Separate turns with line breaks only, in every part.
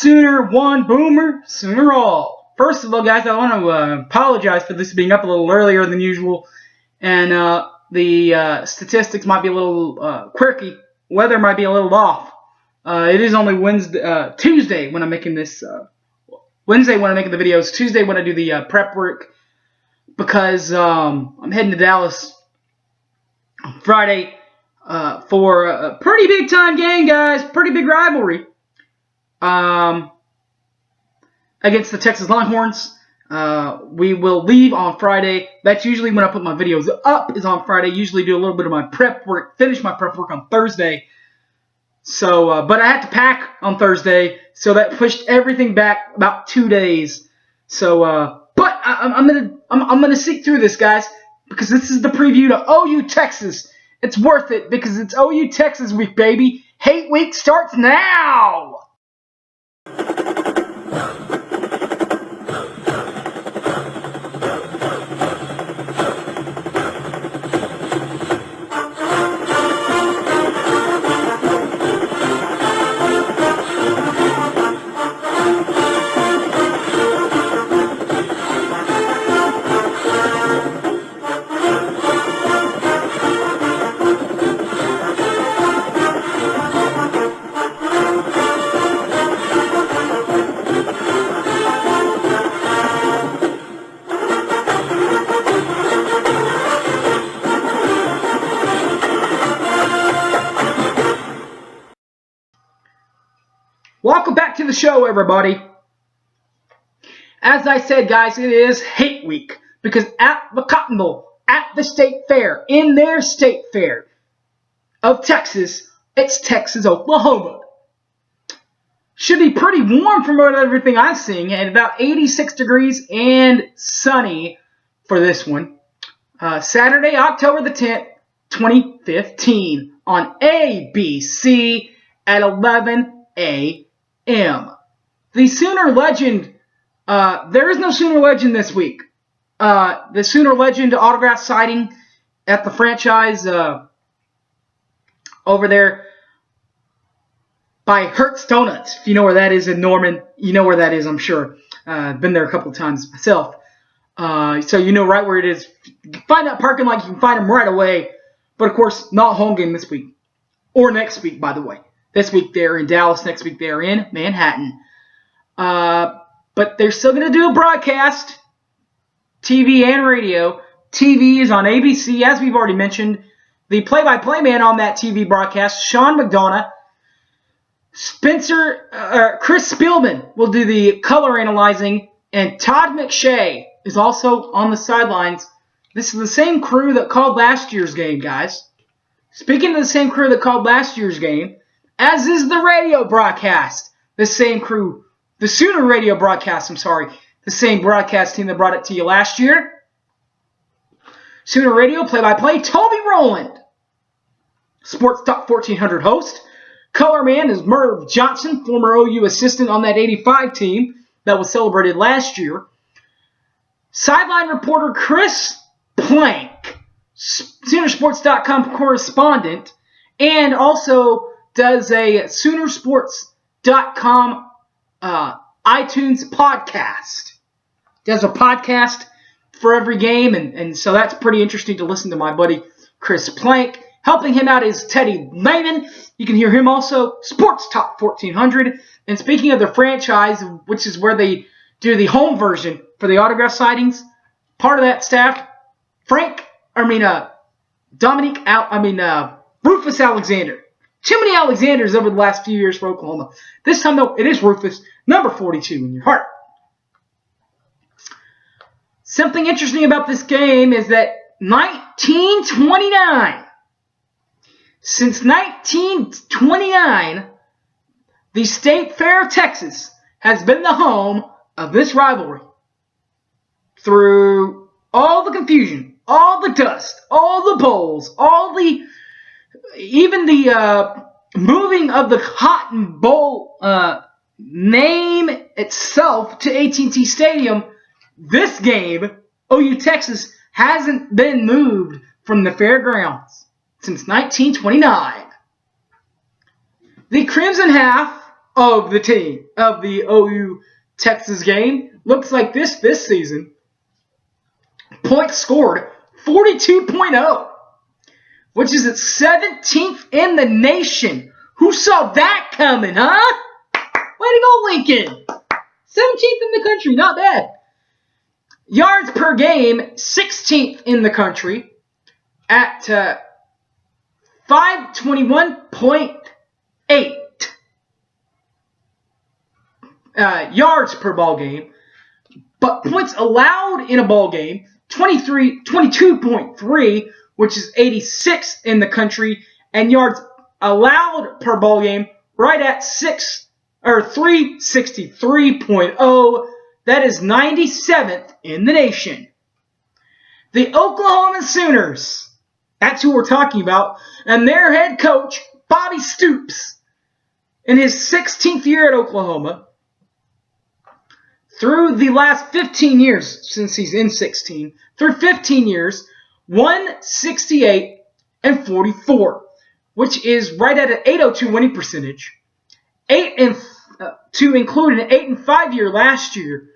Sooner one, Boomer, Sooner all. First of all, guys, I want to apologize for this being up a little earlier than usual, and the statistics might be a little quirky. Weather might be a little off. It is only Tuesday when I'm making this. Wednesday when I'm making the videos. Tuesday when I do the prep work, because I'm heading to Dallas on Friday for a pretty big time game, guys. Pretty big rivalry. Against the Texas Longhorns. We will leave on Friday. That's usually when I put my videos up, is on Friday. Usually do a little bit of my prep work, finish my prep work on Thursday. So, but I had to pack on Thursday, so that pushed everything back about 2 days. So, but I'm gonna seek through this, guys, because this is the preview to OU Texas. It's worth it because it's OU Texas week, baby. Hate week starts now. Welcome back to the show, everybody. As I said, guys, it is hate week because at the Cotton Bowl, at the state fair, in their state fair of Texas, it's Texas, Oklahoma. Should be pretty warm from everything I'm seeing, and about 86 degrees and sunny for this one. Saturday, October the 10th, 2015 on ABC at 11 a.m. The Sooner Legend, there is no Sooner Legend this week. The Sooner Legend autograph signing at the franchise over there by Hertz Donuts. If you know where that is in Norman, you know where that is, I'm sure. I've been there a couple of times myself. So you know right where it is. You can find that parking lot, you can find them right away. But of course, not home game this week. Or next week, by the way. This week they're in Dallas, next week they're in Manhattan. But they're still going to do a broadcast, TV and radio. TV is on ABC, as we've already mentioned. The play-by-play man on that TV broadcast, Sean McDonough. Chris Spielman will do the color analyzing, and Todd McShay is also on the sidelines. This is the same crew that called last year's game, guys. Speaking of the same crew that called last year's game, as is the radio broadcast, the same crew, the Sooner radio broadcast, the same broadcast team that brought it to you last year. Sooner radio, play-by-play, Toby Rowland. Sports Talk 1400 host. Color man is Merv Johnson, former OU assistant on that 85 team that was celebrated last year. Sideline reporter Chris Plank, Soonersports.com correspondent, and also does a Soonersports.com iTunes podcast. Does a podcast for every game, and so that's pretty interesting to listen to my buddy Chris Plank. Helping him out is Teddy Lehman. You can hear him also, Sports Talk 1400. And speaking of the franchise, which is where they do the home version for the autograph sightings, part of that staff, Rufus Alexander. Too many Alexanders over the last few years for Oklahoma. This time, though, it is Rufus, number 42 in your heart. Something interesting about this game is that 1929, since 1929, the State Fair of Texas has been the home of this rivalry. Through all the confusion, all the dust, all the bowls, even the moving of the Cotton Bowl name itself to AT&T Stadium, this game, OU Texas, hasn't been moved from the fairgrounds since 1929. The Crimson half of the OU Texas game looks like this season. Points scored 42.0, which is at 17th in the nation. Who saw that coming, huh? Way to go, Lincoln. 17th in the country, not bad. Yards per game, 16th in the country at 521.8 yards per ball game. But points allowed in a ball game, 22.3, which is 86th in the country, and yards allowed per ball game right at 363.0. That is 97th in the nation. The Oklahoma Sooners, that's who we're talking about, and their head coach, Bobby Stoops, in his 16th year at Oklahoma, through the last 15 years, since he's in 16, through 15 years, 168 and 44, which is right at an 802 winning percentage. To include an 8-5 year last year,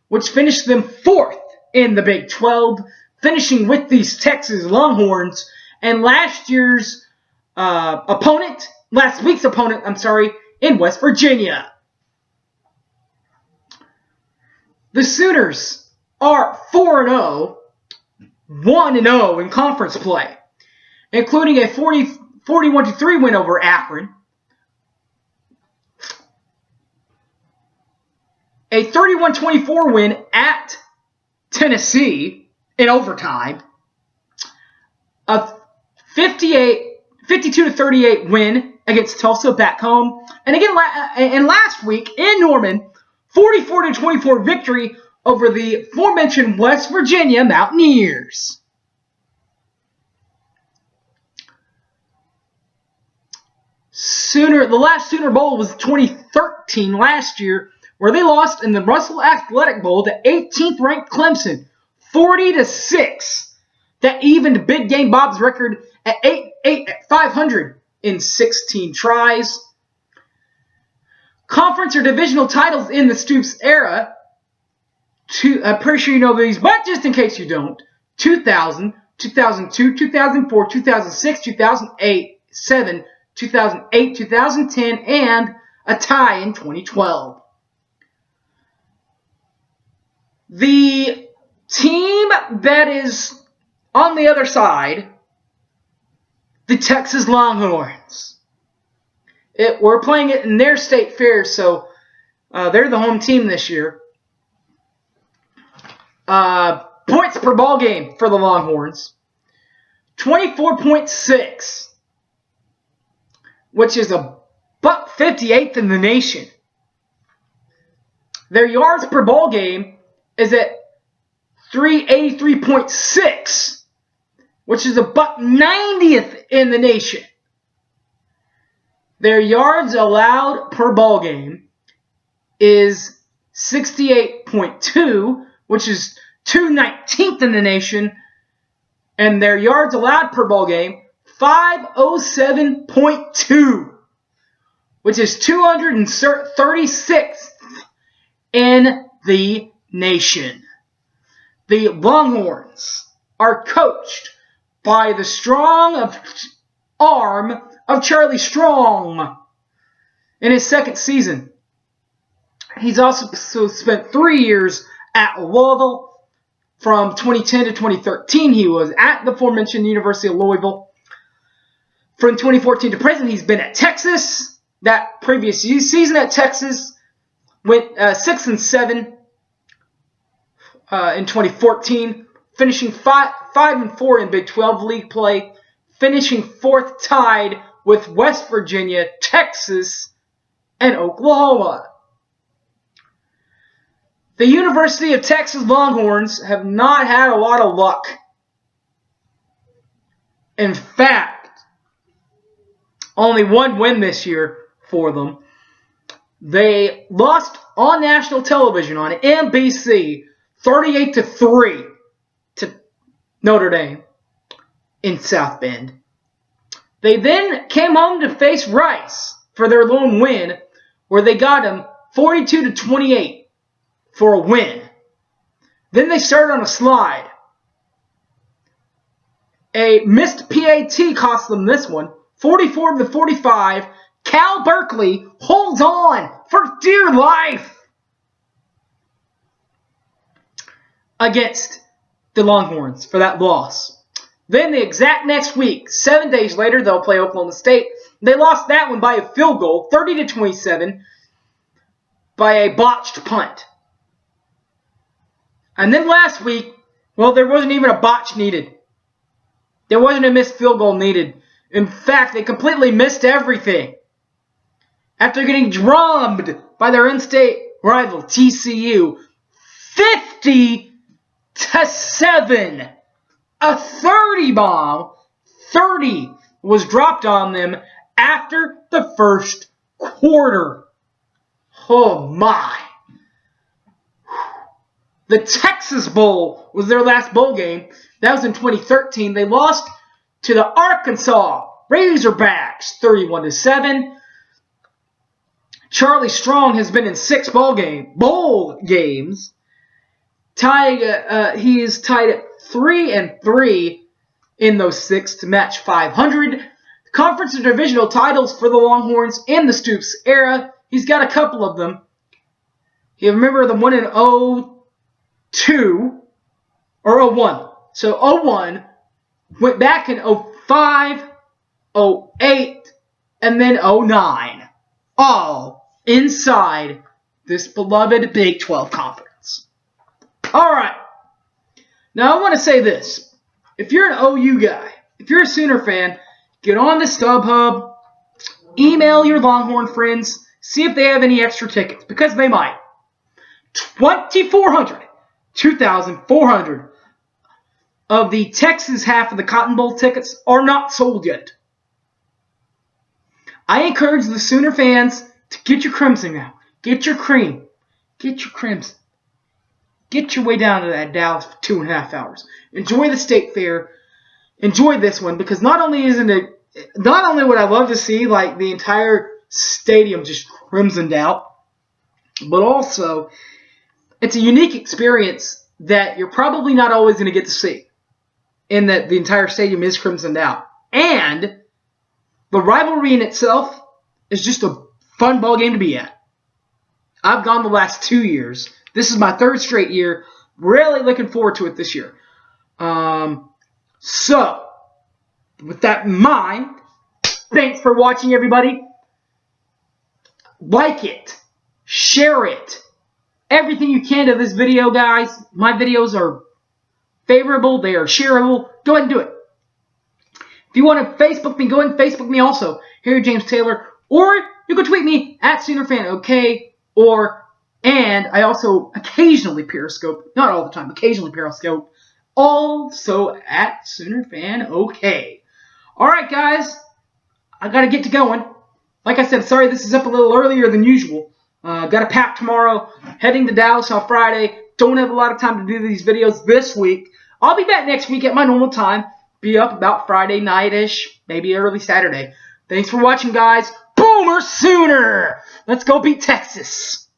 which finished them 4th in the Big 12, finishing with these Texas Longhorns and last week's opponent, in West Virginia. The Sooners are 4-0, 1-0 in conference play, including a 41-3 win over Akron, a 31-24 win at Tennessee in overtime, a 52-38 win against Tulsa back home, and again, and last week in Norman, 44-24 victory over the aforementioned West Virginia Mountaineers. The last Sooner Bowl was 2013 last year, where they lost in the Russell Athletic Bowl to 18th ranked Clemson, 40-6. That evened Big Game Bob's record at 500 in 16 tries. Conference or divisional titles in the Stoops era. I'm pretty sure you know these, but just in case you don't. 2000, 2002, 2004, 2006, 2008, 2007, 2008, 2010, and a tie in 2012. The team that is on the other side, the Texas Longhorns. We're playing it in their state fair, so they're the home team this year. Points per ball game for the Longhorns, 24.6, which is a buck 58th in the nation. Their yards per ball game is at 383.6, which is a buck 90th in the nation. Their yards allowed per ball game is 68.2, which is 219th in the nation, and their yards allowed per ball game 507.2, which is 236th in the nation. The Longhorns are coached by the strong arm of Charlie Strong in his second season. He's also spent 3 years at Louisville. From 2010 to 2013, he was at the aforementioned University of Louisville. From 2014 to present, he's been at Texas. That previous season at Texas went 6-7 in 2014, finishing 5-4 in Big 12 league play, finishing 4th tied with West Virginia, Texas, and Oklahoma. The University of Texas Longhorns have not had a lot of luck. In fact, only one win this year for them. They lost on national television on NBC 38-3 to Notre Dame in South Bend. They then came home to face Rice for their lone win, where they got them 42-28 for a win. Then they started on a slide. A missed PAT cost them this one, 44-45. Cal Berkeley holds on for dear life against the Longhorns for that loss. Then the exact next week, 7 days later, they'll play Oklahoma State. They lost that one by a field goal, 30-27, by a botched punt. And then last week, well, there wasn't even a botch needed. There wasn't a missed field goal needed. In fact, they completely missed everything. After getting drummed by their in-state rival, TCU, 50-7. A 30 bomb, 30 was dropped on them after the first quarter. Oh my. The Texas Bowl was their last bowl game. That was in 2013. They lost to the Arkansas Razorbacks 31-7. Charlie Strong has been in 6 bowl games. He is tied at 3-3 in those 6 to match 500. Conference and divisional titles for the Longhorns in the Stoops era. He's got a couple of them. You remember the one in 02 or 01. So 01 went back in 05, 08, and then 09. All inside this beloved Big 12 conference. All right. Now, I want to say this. If you're an OU guy, if you're a Sooner fan, get on the StubHub, email your Longhorn friends, see if they have any extra tickets, because they might. 2,400 of the Texas half of the Cotton Bowl tickets are not sold yet. I encourage the Sooner fans to get your crimson now. Get your cream. Get your crimson. Get your way down to that Dallas for 2.5 hours. Enjoy the state fair. Enjoy this one, because not only would I love to see like the entire stadium just crimsoned out, but also it's a unique experience that you're probably not always going to get to see, in that the entire stadium is crimsoned out. And the rivalry in itself is just a fun ball game to be at. I've gone the last 2 years. This is my 3rd straight year. Really looking forward to it this year. So, with that in mind, thanks for watching, everybody. Like it. Share it. Everything you can to this video, guys. My videos are favorable. They are shareable. Go ahead and do it. If you want to Facebook me, go ahead and Facebook me also. Harry James Taylor. Or you can tweet me at SoonerFanOK. And I also occasionally Periscope. Not all the time. Occasionally Periscope. Also at SoonerFanOK. Alright, guys. I got to get to going. Like I said, sorry this is up a little earlier than usual. Got to pack tomorrow. Heading to Dallas on Friday. Don't have a lot of time to do these videos this week. I'll be back next week at my normal time. Be up about Friday night-ish. Maybe early Saturday. Thanks for watching, guys. Boomer Sooner! Let's go beat Texas.